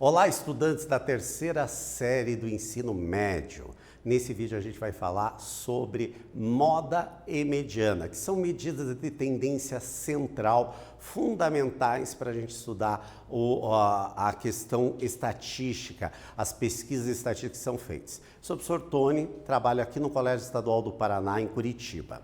Olá, estudantes da terceira série do ensino médio. Nesse vídeo a gente vai falar sobre moda e mediana, que são medidas de tendência central fundamentais para a gente estudar a questão estatística, as pesquisas estatísticas que são feitas. Sou o professor Tony, trabalho aqui no Colégio Estadual do Paraná, em Curitiba.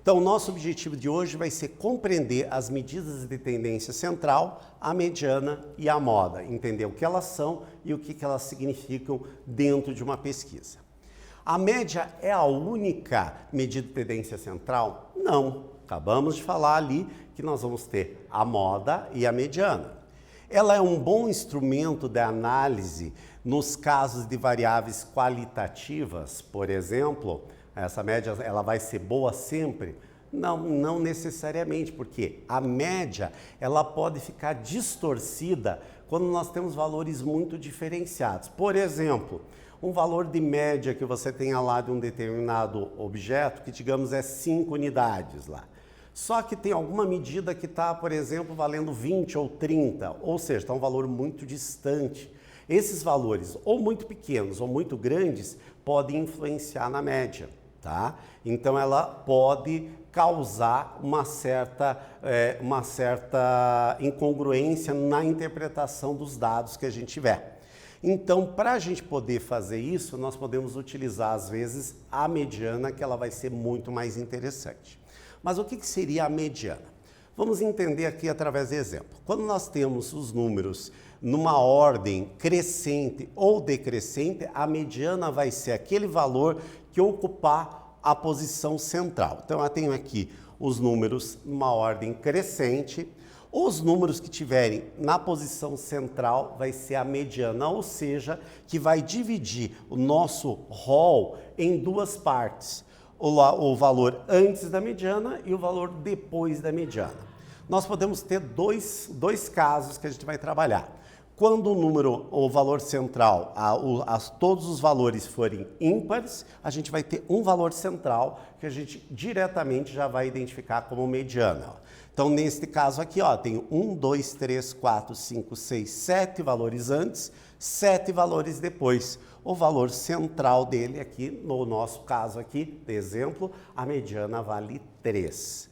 Então, nosso objetivo de hoje vai ser compreender as medidas de tendência central, a mediana e a moda, entender o que elas são e o que elas significam dentro de uma pesquisa. A média é a única medida de tendência central? Não. Acabamos de falar ali que nós vamos ter a moda e a mediana. Ela é um bom instrumento de análise nos casos de variáveis qualitativas, por exemplo. Essa média ela vai ser boa sempre? Não necessariamente, porque a média ela pode ficar distorcida quando nós temos valores muito diferenciados. Por exemplo, um valor de média que você tenha lá de um determinado objeto, que digamos é 5 unidades lá. Só que tem alguma medida que está, por exemplo, valendo 20 ou 30, ou seja, está um valor muito distante. Esses valores, ou muito pequenos ou muito grandes, podem influenciar na média. Tá? Então ela pode causar uma certa incongruência na interpretação dos dados que a gente tiver. Então, para a gente poder fazer isso, nós podemos utilizar às vezes a mediana, que ela vai ser muito mais interessante. Mas o que seria a mediana? Vamos entender aqui através de exemplo. Quando nós temos os números numa ordem crescente ou decrescente, a mediana vai ser aquele valor que ocupar a posição central. Então, eu tenho aqui os números numa ordem crescente. Os números que tiverem na posição central vai ser a mediana, ou seja, que vai dividir o nosso rol em duas partes. O valor antes da mediana e o valor depois da mediana. Nós podemos ter dois casos que a gente vai trabalhar. Quando o valor central, todos os valores forem ímpares, a gente vai ter um valor central que a gente diretamente já vai identificar como mediana. Então, neste caso aqui, tem 1, 2, 3, 4, 5, 6, 7 valores antes, 7 valores depois. O valor central dele aqui, no nosso caso aqui, de exemplo, a mediana vale 3.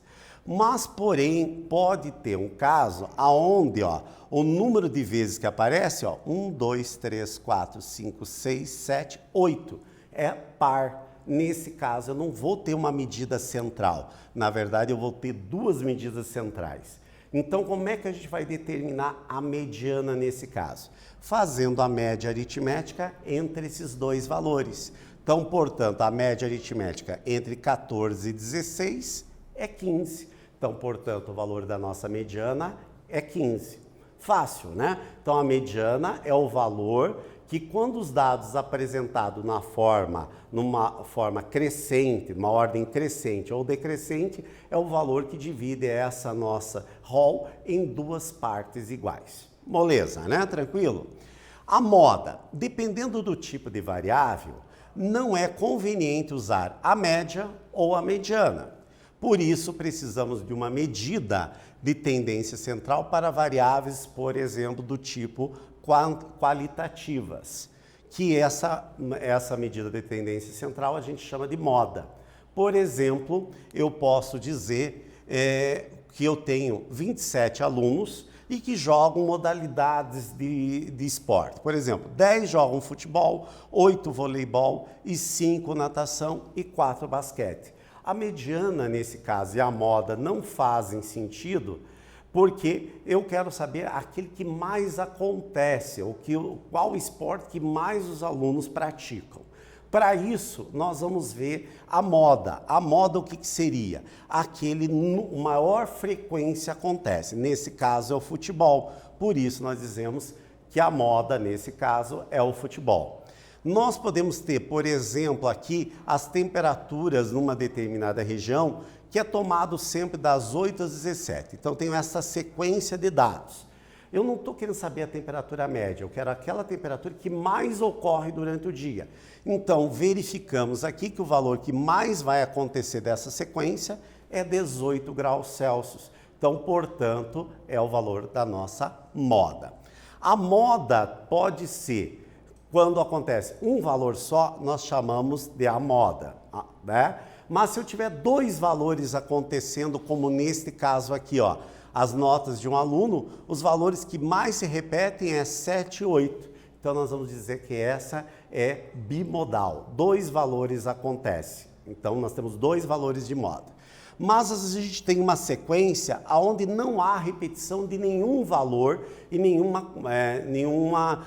Mas, porém, pode ter um caso onde o número de vezes que aparece, 1, 2, 3, 4, 5, 6, 7, 8, é par. Nesse caso, eu não vou ter uma medida central. Na verdade, eu vou ter duas medidas centrais. Então, como é que a gente vai determinar a mediana nesse caso? Fazendo a média aritmética entre esses dois valores. Então, portanto, a média aritmética entre 14 e 16 é 15. Então, portanto, o valor da nossa mediana é 15. Fácil, né? Então, a mediana é o valor que, quando os dados apresentados numa forma crescente, uma ordem crescente ou decrescente, é o valor que divide essa nossa rol em duas partes iguais. Moleza, né? Tranquilo? A moda, dependendo do tipo de variável, não é conveniente usar a média ou a mediana. Por isso, precisamos de uma medida de tendência central para variáveis, por exemplo, do tipo qualitativas, que essa medida de tendência central a gente chama de moda. Por exemplo, eu posso dizer que eu tenho 27 alunos e que jogam modalidades de esporte. Por exemplo, 10 jogam futebol, 8 voleibol, e 5 natação e 4 basquete. A mediana, nesse caso, e a moda não fazem sentido, porque eu quero saber aquele que mais acontece, qual esporte que mais os alunos praticam. Para isso, nós vamos ver a moda. A moda, o que seria? Aquele maior frequência acontece. Nesse caso, é o futebol. Por isso, nós dizemos que a moda, nesse caso, é o futebol. Nós podemos ter, por exemplo, aqui as temperaturas numa determinada região, que é tomado sempre das 8 às 17. Então, tenho essa sequência de dados. Eu não estou querendo saber a temperatura média, eu quero aquela temperatura que mais ocorre durante o dia. Então, verificamos aqui que o valor que mais vai acontecer dessa sequência é 18 graus Celsius. Então, portanto, é o valor da nossa moda. A moda pode ser, quando acontece um valor só, nós chamamos de a moda, né? Mas se eu tiver dois valores acontecendo, como neste caso aqui, ó, as notas de um aluno, os valores que mais se repetem é 7 e 8. Então nós vamos dizer que essa é bimodal. Dois valores acontecem. Então nós temos dois valores de moda. Mas às vezes a gente tem uma sequência onde não há repetição de nenhum valor e nenhuma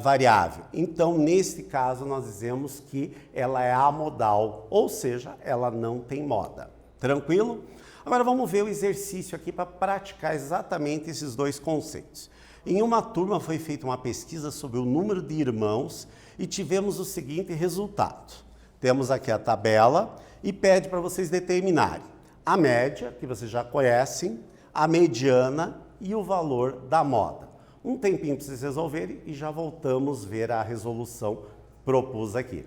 variável. Então, nesse caso, nós dizemos que ela é amodal, ou seja, ela não tem moda. Tranquilo? Agora vamos ver o exercício aqui para praticar exatamente esses dois conceitos. Em uma turma foi feita uma pesquisa sobre o número de irmãos e tivemos o seguinte resultado. Temos aqui a tabela e pede para vocês determinarem a média, que vocês já conhecem, a mediana e o valor da moda. Um tempinho para vocês resolverem e já voltamos a ver a resolução propus aqui.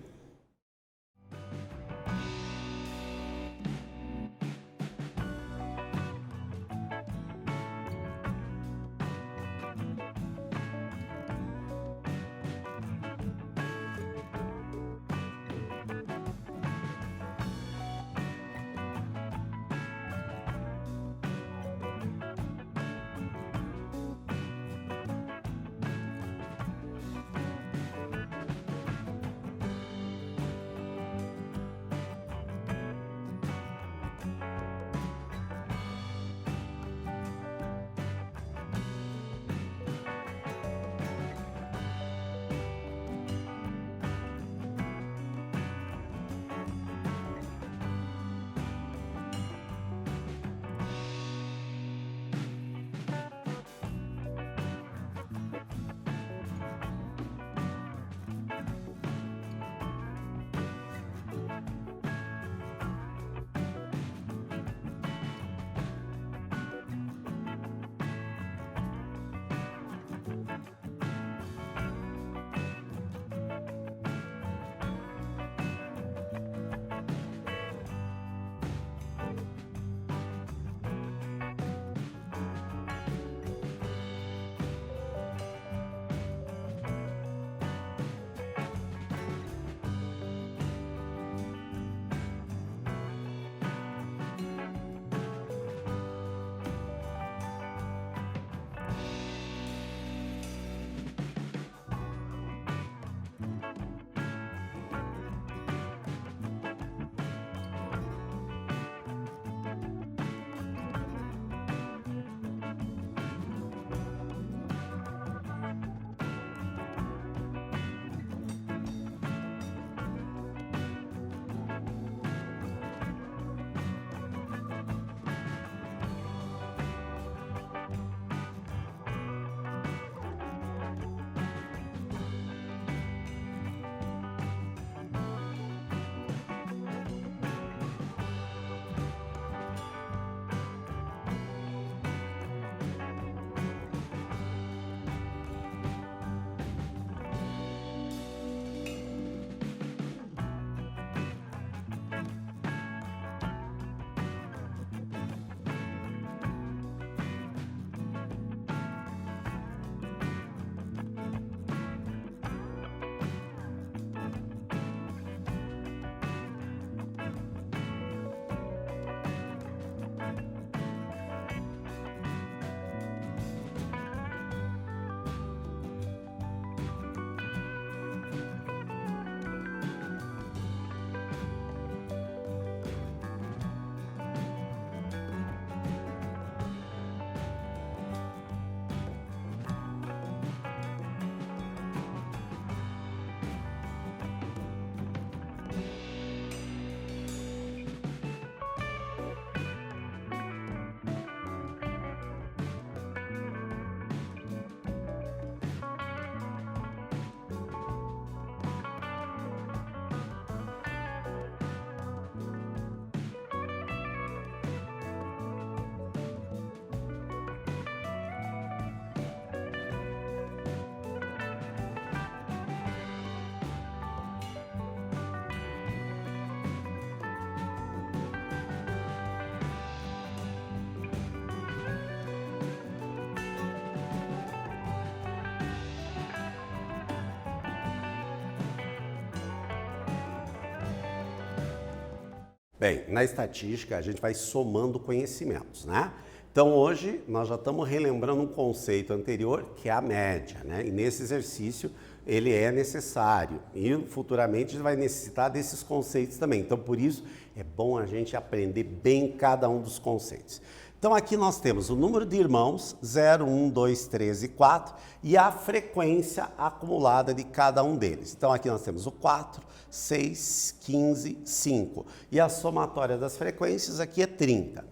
Bem, na estatística a gente vai somando conhecimentos, né? Então hoje nós já estamos relembrando um conceito anterior que é a média, né? E nesse exercício ele é necessário e futuramente a gente vai necessitar desses conceitos também. Então por isso é bom a gente aprender bem cada um dos conceitos. Então aqui nós temos o número de irmãos, 0, 1, 2, 3 e 4, e a frequência acumulada de cada um deles. Então aqui nós temos o 4, 6, 15, 5. E a somatória das frequências aqui é 30.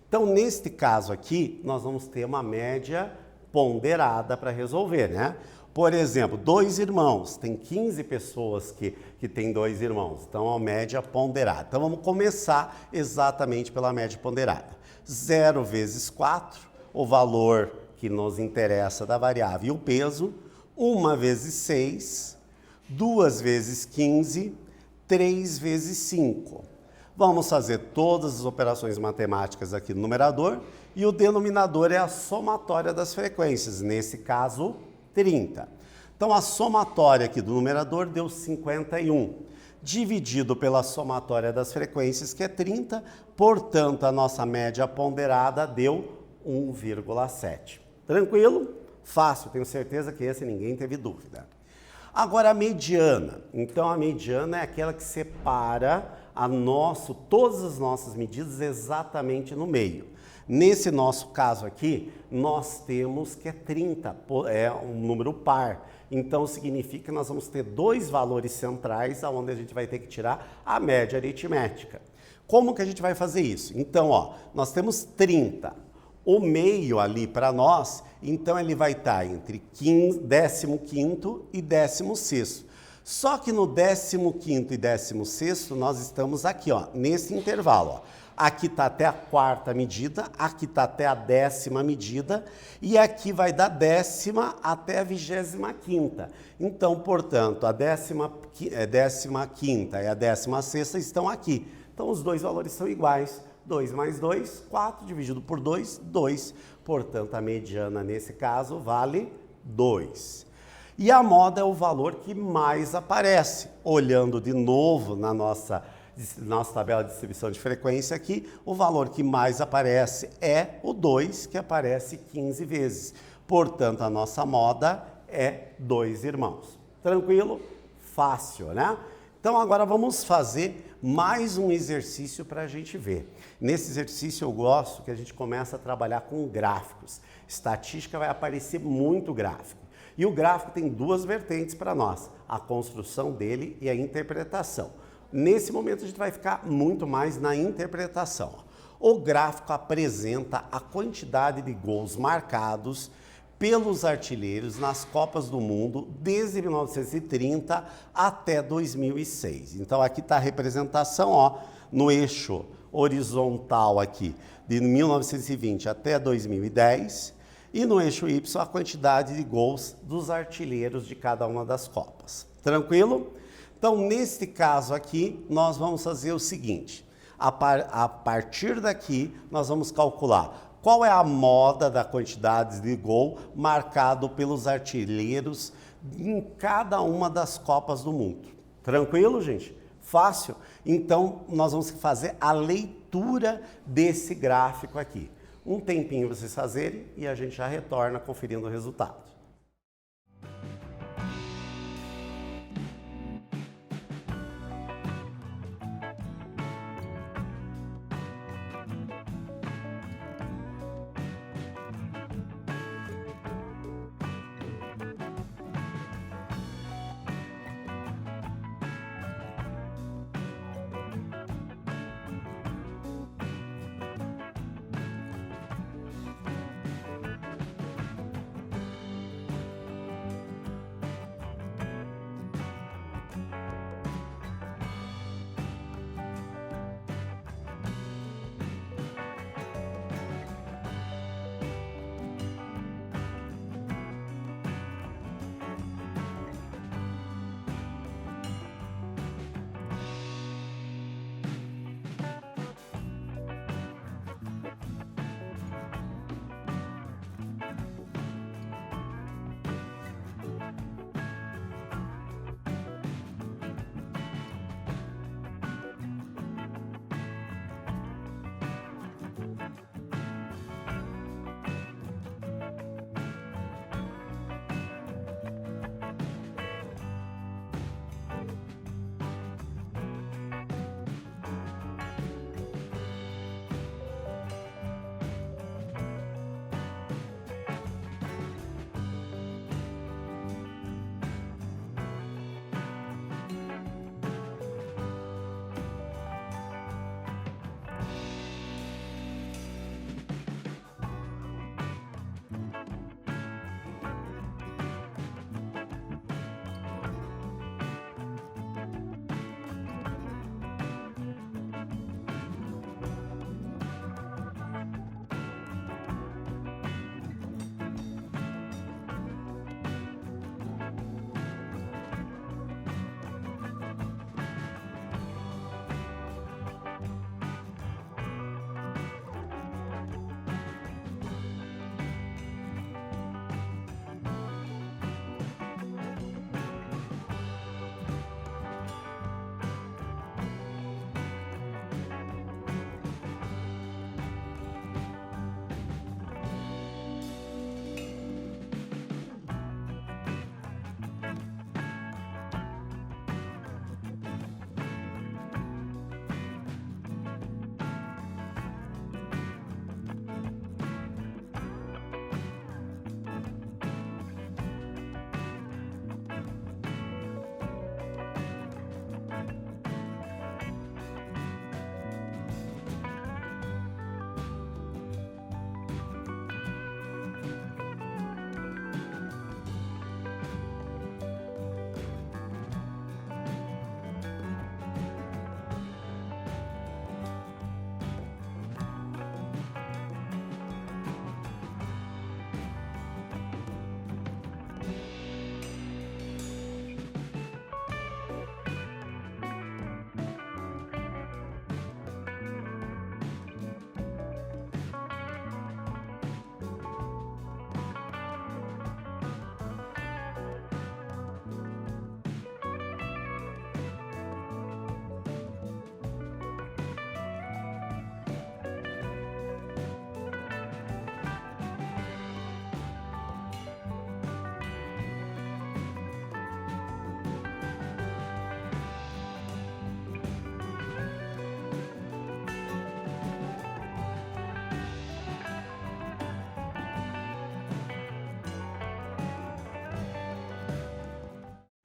Então neste caso aqui, nós vamos ter uma média ponderada para resolver, né? Por exemplo, 2 irmãos, tem 15 pessoas que têm 2 irmãos, então é uma média ponderada. Então vamos começar exatamente pela média ponderada. 0 vezes 4, o valor que nos interessa da variável e o peso, 1 vezes 6, 2 vezes 15, 3 vezes 5. Vamos fazer todas as operações matemáticas aqui no numerador e o denominador é a somatória das frequências, nesse caso 30. Então a somatória aqui do numerador deu 51. Dividido pela somatória das frequências, que é 30, portanto, a nossa média ponderada deu 1,7. Tranquilo? Fácil, tenho certeza que esse ninguém teve dúvida. Agora a mediana. Então a mediana é aquela que separa todas as nossas medidas exatamente no meio. Nesse nosso caso aqui, nós temos que é 30, é um número par. Então, significa que nós vamos ter 2 valores centrais, onde a gente vai ter que tirar a média aritmética. Como que a gente vai fazer isso? Então, ó, nós temos 30. O meio ali para nós, então ele vai estar entre 15º e 16º. Só que no 15º e 16º, nós estamos aqui, ó, nesse intervalo, ó. Aqui está até a 4ª medida, aqui está até a 10ª medida e aqui vai da 10ª até a 25ª. Então, portanto, a 15ª e a 16ª estão aqui. Então, os dois valores são iguais. 2 mais 2, 4, dividido por 2, 2. Portanto, a mediana, nesse caso, vale 2. E a moda é o valor que mais aparece. Olhando de novo na nossa tabela de distribuição de frequência aqui, o valor que mais aparece é o 2, que aparece 15 vezes. Portanto, a nossa moda é 2 irmãos. Tranquilo? Fácil, né? Então, agora vamos fazer mais um exercício para a gente ver. Nesse exercício eu gosto que a gente começa a trabalhar com gráficos. Estatística vai aparecer muito gráfico. E o gráfico tem 2 vertentes para nós, a construção dele e a interpretação. Nesse momento a gente vai ficar muito mais na interpretação. O gráfico apresenta a quantidade de gols marcados pelos artilheiros nas Copas do Mundo desde 1930 até 2006. Então aqui está a representação, ó, no eixo horizontal aqui de 1920 até 2010 e no eixo Y a quantidade de gols dos artilheiros de cada uma das Copas. Tranquilo? Então, neste caso aqui, nós vamos fazer o seguinte, a partir daqui, nós vamos calcular qual é a moda da quantidade de gol marcado pelos artilheiros em cada uma das Copas do Mundo. Tranquilo, gente? Fácil? Então, nós vamos fazer a leitura desse gráfico aqui. Um tempinho para vocês fazerem e a gente já retorna conferindo o resultado.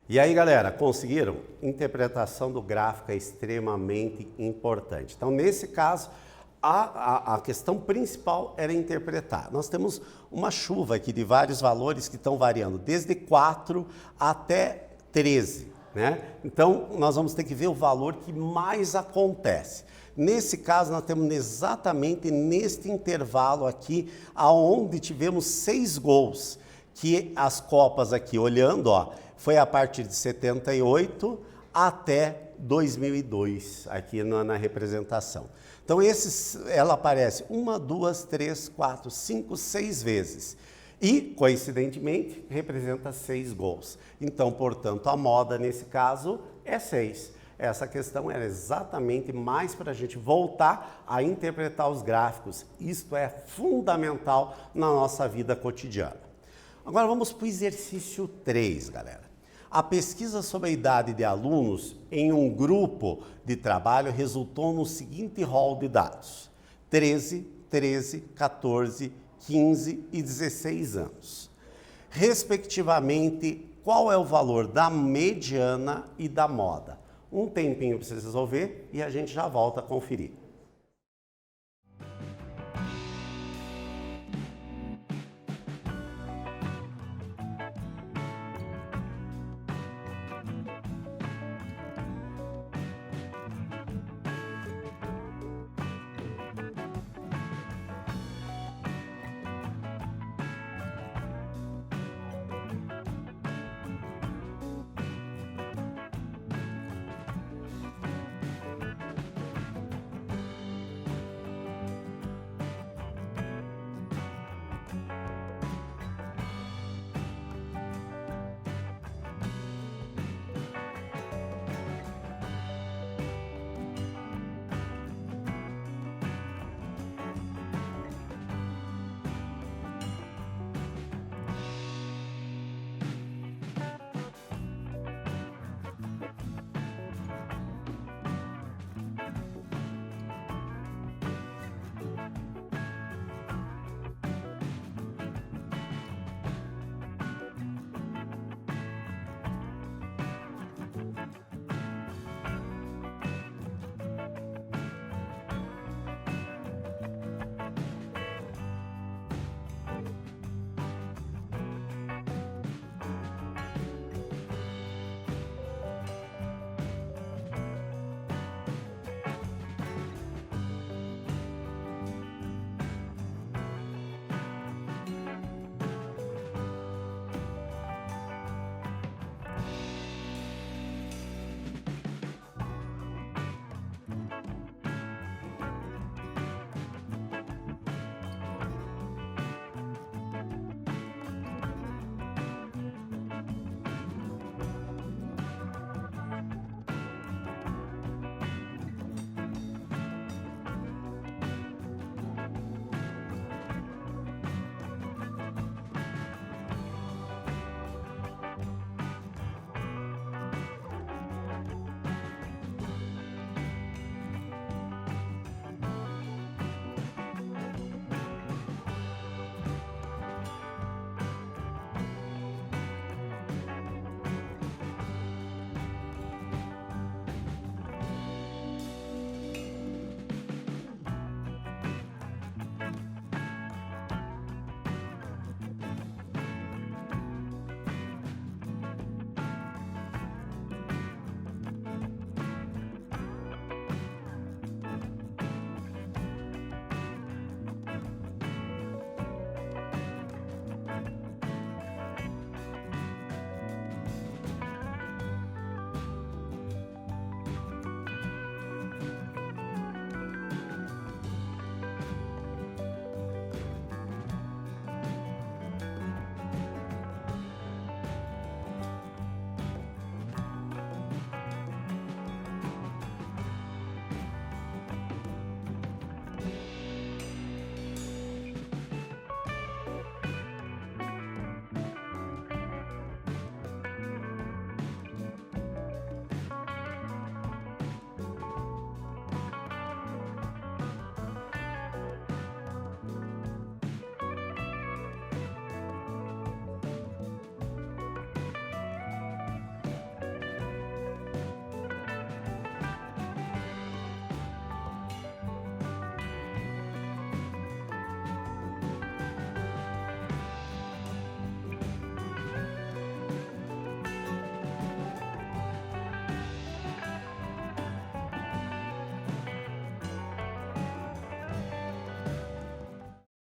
E aí, galera, conseguiram? Interpretação do gráfico é extremamente importante. Então, nesse caso, a questão principal era interpretar. Nós temos uma chuva aqui de vários valores que estão variando, desde 4 até 13, né? Então, nós vamos ter que ver o valor que mais acontece. Nesse caso, nós temos exatamente neste intervalo aqui, aonde tivemos 6 gols, que as copas aqui, olhando, ó, foi a partir de 78 até 2002, aqui na representação. Então, ela aparece 1, 2, 3, 4, 5, 6 vezes. E, coincidentemente, representa 6 gols. Então, portanto, a moda, nesse caso, é 6. Essa questão era exatamente mais para a gente voltar a interpretar os gráficos. Isto é fundamental na nossa vida cotidiana. Agora vamos para o exercício 3, galera. A pesquisa sobre a idade de alunos em um grupo de trabalho resultou no seguinte rol de dados: 13, 14, 15 e 16 anos. Respectivamente, qual é o valor da mediana e da moda? Um tempinho para vocês resolver e a gente já volta a conferir.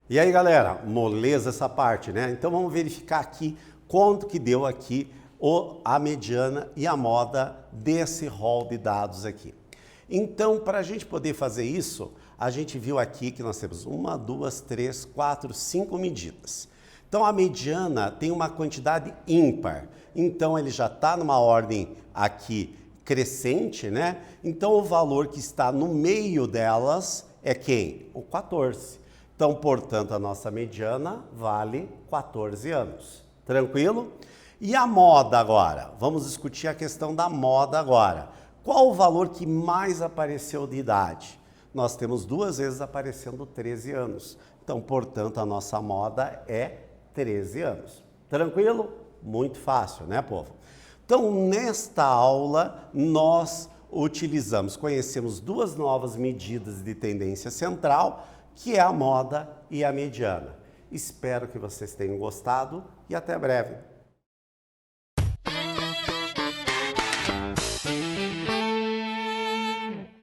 E aí, galera, moleza essa parte, né? Então vamos verificar aqui quanto que deu aqui a mediana e a moda desse rol de dados aqui. Então, para a gente poder fazer isso, a gente viu aqui que nós temos 1, 2, 3, 4, 5 medidas. Então, a mediana tem uma quantidade ímpar. Então, ele já está numa ordem aqui crescente, né? Então, o valor que está no meio delas é quem? O 14. Então, portanto, a nossa mediana vale 14 anos. Tranquilo? E a moda agora? Vamos discutir a questão da moda agora. Qual o valor que mais apareceu de idade? Nós temos 2 vezes aparecendo 13 anos. Então, portanto, a nossa moda é 13 anos. Tranquilo? Muito fácil, né, povo? Então, nesta aula, nós conhecemos 2 novas medidas de tendência central, que é a moda e a mediana. Espero que vocês tenham gostado e até breve.